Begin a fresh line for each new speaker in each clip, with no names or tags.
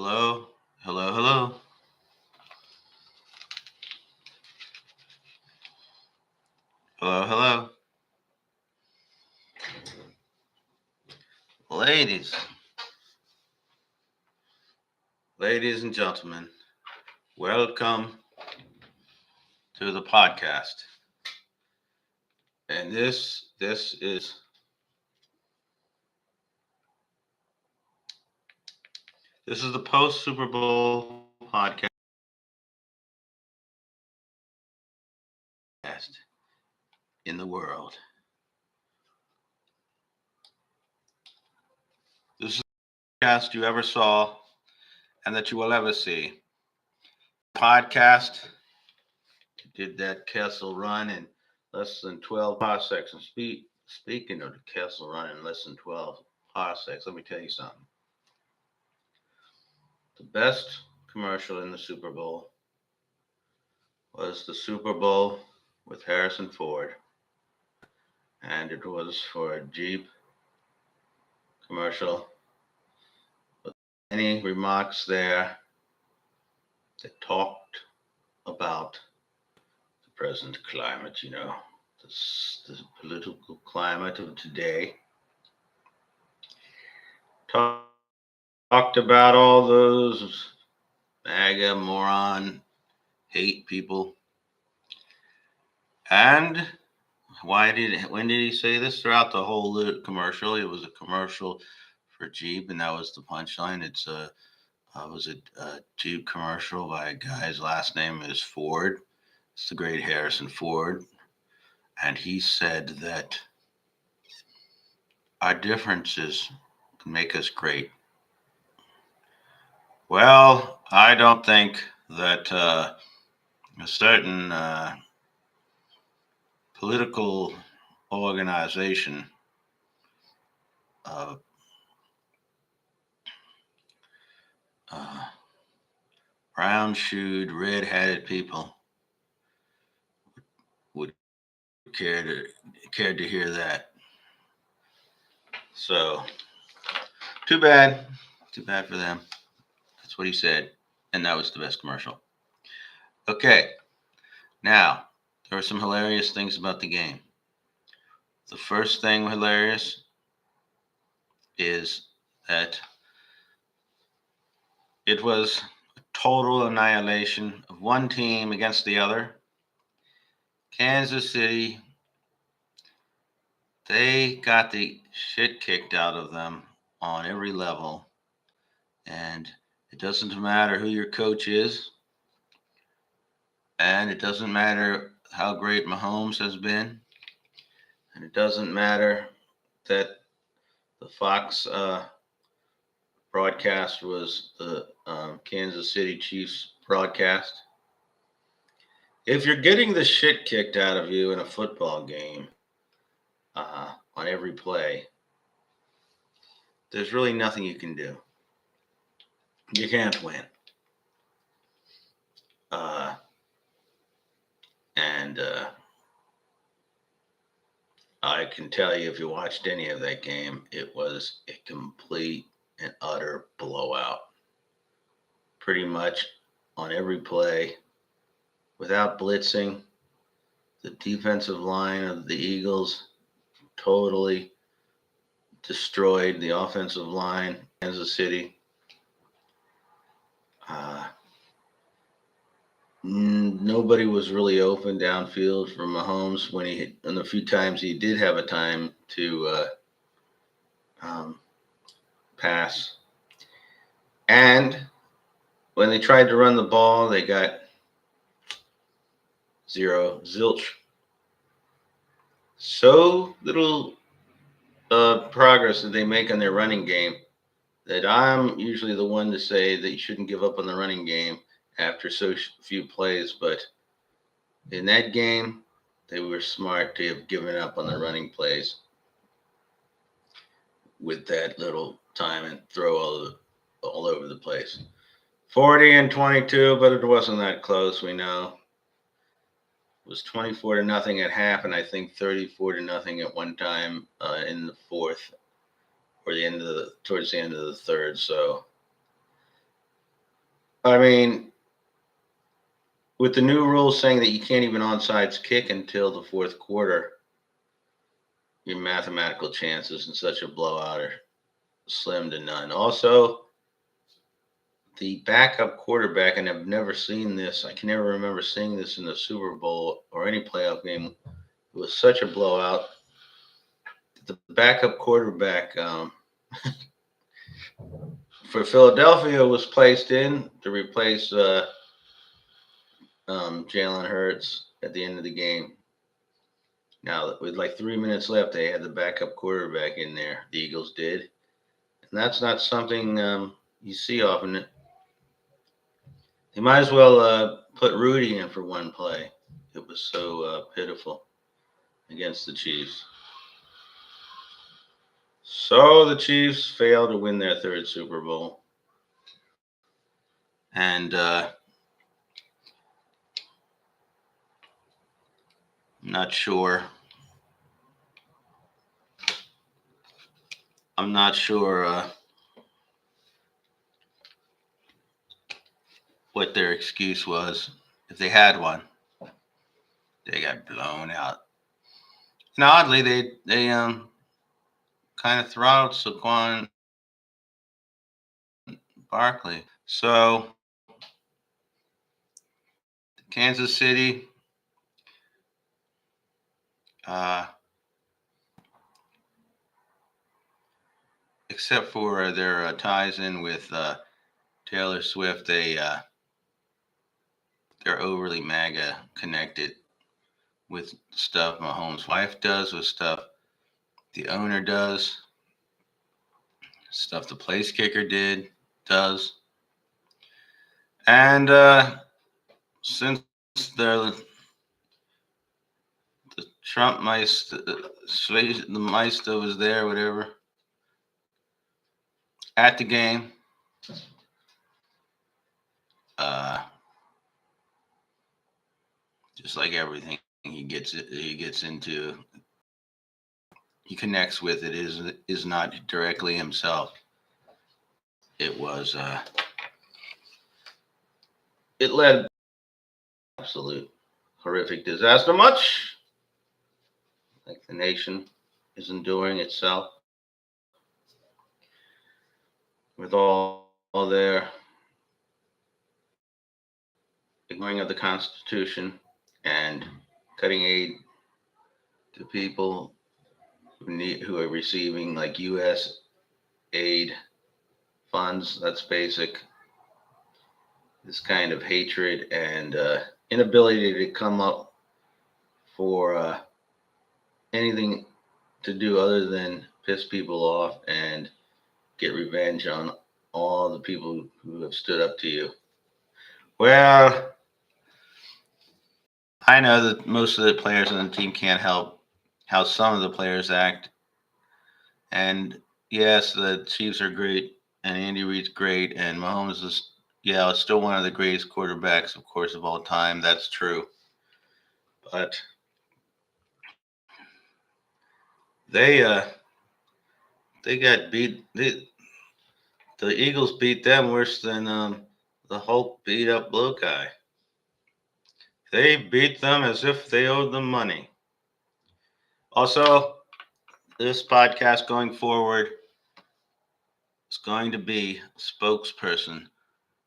Hello, hello, hello, hello, hello. Ladies, ladies and gentlemen, welcome to the podcast. And this is the post Super Bowl podcast in the world. This is the podcast you ever saw and that you will ever see. Podcast did that Kessel run in less than 12 parsecs. And speaking of the Kessel run in less than 12 parsecs, let me tell you something. The best commercial in the Super Bowl was the Super Bowl with Harrison Ford, and it was for a Jeep commercial. But any remarks there that talked about the present climate, the political climate of today. Talked about all those MAGA moron hate people. And when did he say this? Throughout the whole commercial, it was a commercial for Jeep, and that was the punchline. Was a Jeep commercial by a guy's last name is Ford. It's the great Harrison Ford, and he said that our differences can make us great. Well, I don't think that a certain political organization of uh, brown-shoed, red-hatted people would care to hear that. So, too bad for them. That's what he said, and that was the best commercial. Okay, now there were some hilarious things about the game. The first thing hilarious is that it was a total annihilation of one team against the other. Kansas City, they got the shit kicked out of them on every level. And it doesn't matter who your coach is. And it doesn't matter how great Mahomes has been. And it doesn't matter that the Fox broadcast was the Kansas City Chiefs broadcast. If you're getting the shit kicked out of you in a football game on every play, there's really nothing you can do. You can't win. And I can tell you, if you watched any of that game, it was a complete and utter blowout. Pretty much on every play, without blitzing, the defensive line of the Eagles totally destroyed the offensive line, Kansas City. Nobody was really open downfield for Mahomes and the few times he did have a time to pass. And when they tried to run the ball, they got zilch. So little progress that they make on their running game that I'm usually the one to say that you shouldn't give up on the running game after so few plays. But in that game, they were smart to have given up on the running plays with that little time and throw all over the place. 40-22, but it wasn't that close, we know. It was 24-0 at half, and I think 34-0 at one time in the fourth, or towards the end of the third. So I mean, with the new rules saying that you can't even onside kick until the fourth quarter, your mathematical chances in such a blowout are slim to none. Also, the backup quarterback, and I've never seen this. I can never remember seeing this in the Super Bowl or any playoff game. It was such a blowout. The backup quarterback for Philadelphia was placed in to replace Jalen Hurts at the end of the game. Now, with like 3 minutes left, they had the backup quarterback in there. The Eagles did. And that's not something you see often. They might as well put Rudy in for one play. It was so pitiful against the Chiefs. So the Chiefs failed to win their third Super Bowl. And I'm not sure. I'm not sure what their excuse was, if they had one. They got blown out. And oddly, they kind of throttled Saquon Barkley. So Kansas City, uh, except for their ties in with Taylor Swift, they're overly MAGA connected with stuff Mahomes' wife does, with stuff the owner does, stuff the place kicker does. And since the Trump Meister, the Meister was there, whatever, at the game, just like everything he gets into, he connects with it is not directly himself. It was it led absolute horrific disaster, much like the nation is enduring itself with all their ignoring of the Constitution and cutting aid to people who are receiving like U.S. aid funds. That's basic. This kind of hatred and inability to come up for anything to do other than piss people off and get revenge on all the people who have stood up to you. Well, I know that most of the players on the team can't help how some of the players act. And yes, the Chiefs are great, and Andy Reid's great, and Mahomes is, yeah, still one of the greatest quarterbacks, of course, of all time. That's true. But they got beat. The Eagles beat them worse than the Hulk beat up Blue Guy. They beat them as if they owed them money. Also, this podcast going forward is going to be a spokesperson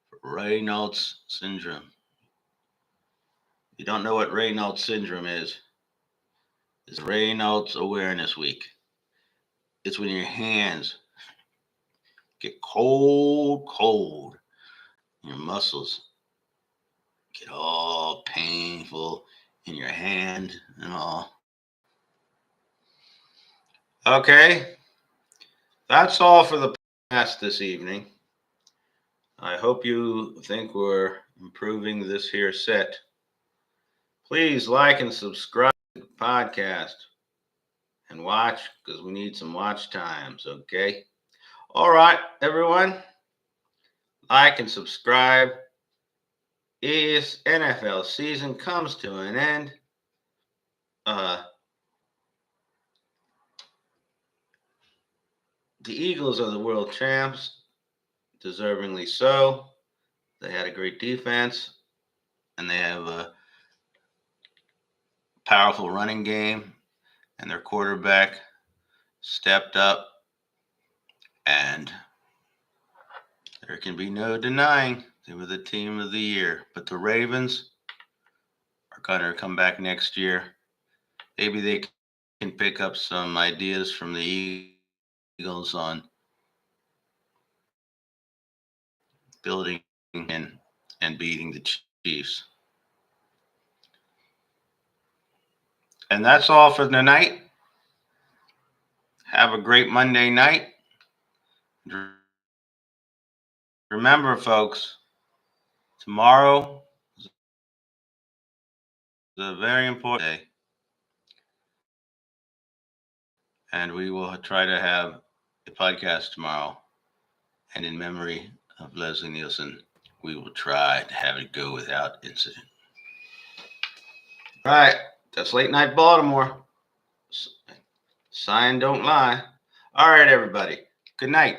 for Raynaud's syndrome. If you don't know what Raynaud's syndrome is, it's Raynaud's Awareness Week. It's when your hands get cold, your muscles get all painful in your hand and all. Okay, that's all for the podcast this evening. I hope you think we're improving this here set. Please like and subscribe to the podcast and watch, because we need some watch times, okay? All right, everyone. Like and subscribe. As NFL season comes to an end, the Eagles are the world champs, deservingly so. They had a great defense, and they have a powerful running game, and their quarterback stepped up, and there can be no denying they were the team of the year. But the Ravens are going to come back next year. Maybe they can pick up some ideas from the Eagles on building and beating the Chiefs. And that's all for tonight. Have a great Monday night. Remember, folks, tomorrow is a very important day. And we will try to have a podcast tomorrow. And in memory of Leslie Nielsen, we will try to have it go without incident. All right. That's Late Night Baltimore. Sign don't lie. All right, everybody. Good night.